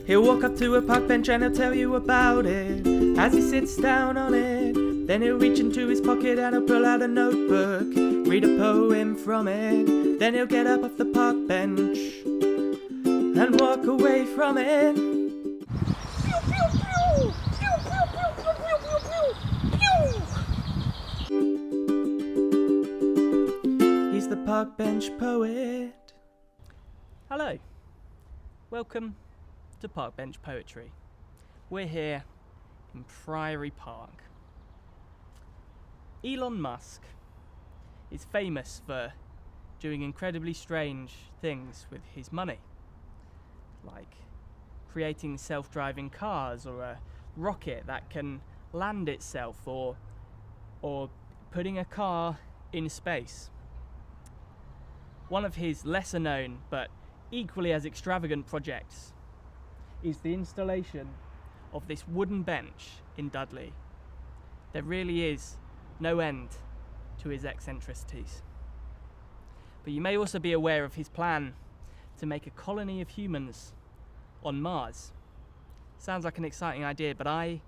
He'll walk up to a park bench and he'll tell you about it as he sits down on it. Then he'll reach into his pocket and he'll pull out a notebook, read a poem from it. Then he'll get up off the park bench and walk away from it. He's the park bench poet. Hello, welcome to Park Bench Poetry. We're here in Priory Park. Elon Musk is famous for doing incredibly strange things with his money, like creating self-driving cars or a rocket that can land itself, or putting a car in space. One of his lesser known but equally as extravagant projects is the installation of this wooden bench in Dudley. There really is no end to his eccentricities. But you may also be aware of his plan to make a colony of humans on Mars. Sounds like an exciting idea, but I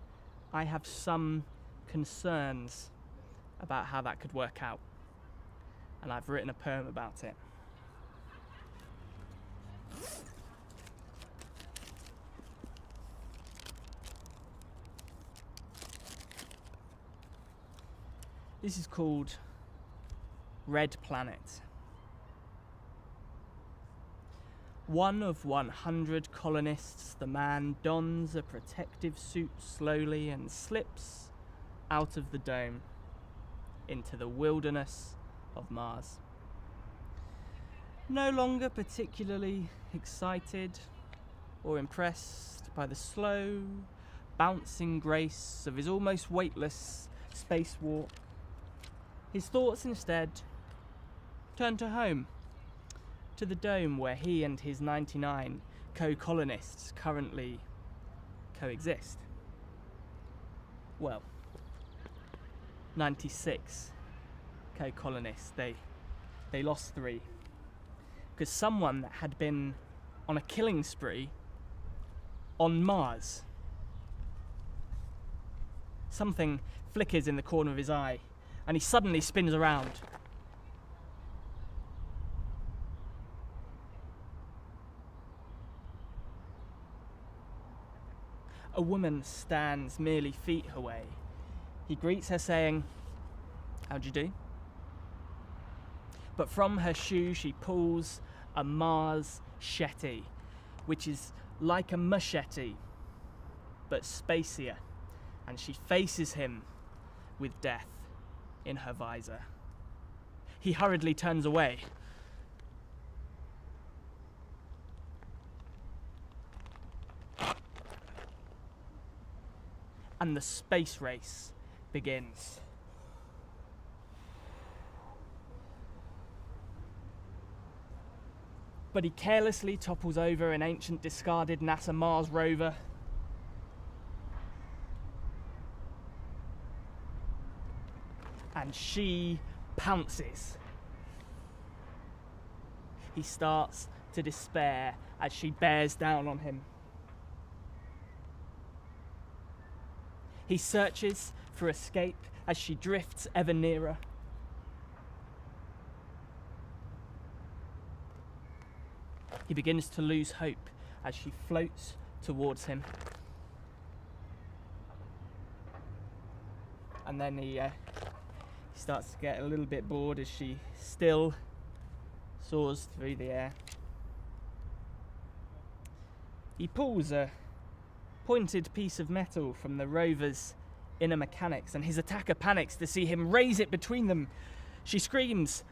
have some concerns about how that could work out, and I've written a poem about it. This is called Red Planet. One of 100 colonists, the man dons a protective suit slowly and slips out of the dome into the wilderness of Mars. No longer particularly excited or impressed by the slow, bouncing grace of his almost weightless spacewalk, his thoughts instead turn to home, to the dome where he and his 99 co-colonists currently coexist. Well, 96 co-colonists. They lost 3 because someone had been on a killing spree on Mars. Something flickers in the corner of his eye, and he suddenly spins around. A woman stands merely feet away. He greets her saying, "How'd you do?" But from her shoe she pulls a machetes, which is like a machete, but spacier, and she faces him with death in her visor. He hurriedly turns away. And the space race begins. But he carelessly topples over an ancient discarded NASA Mars rover. And she pounces. He starts to despair as she bears down on him. He searches for escape as she drifts ever nearer. He begins to lose hope as she floats towards him. And then he starts to get a little bit bored as she still soars through the air. He pulls a pointed piece of metal from the rover's inner mechanics, and his attacker panics to see him raise it between them. She screams,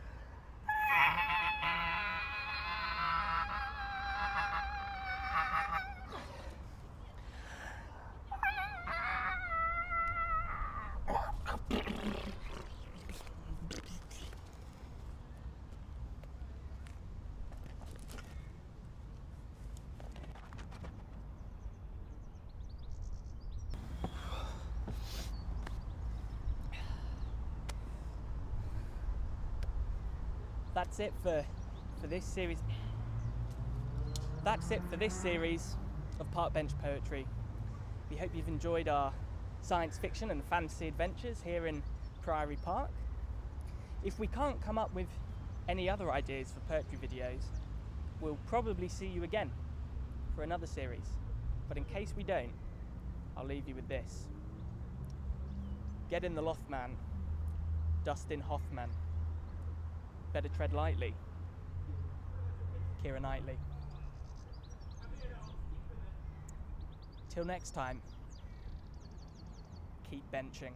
That's it for this series. of Park Bench Poetry. We hope you've enjoyed our science fiction and fantasy adventures here in Priory Park. If we can't come up with any other ideas for poetry videos, we'll probably see you again for another series. But in case we don't, I'll leave you with this. Get in the loft, man. Dustin Hoffman. Better tread lightly. Keira Knightley. Till next time, keep benching.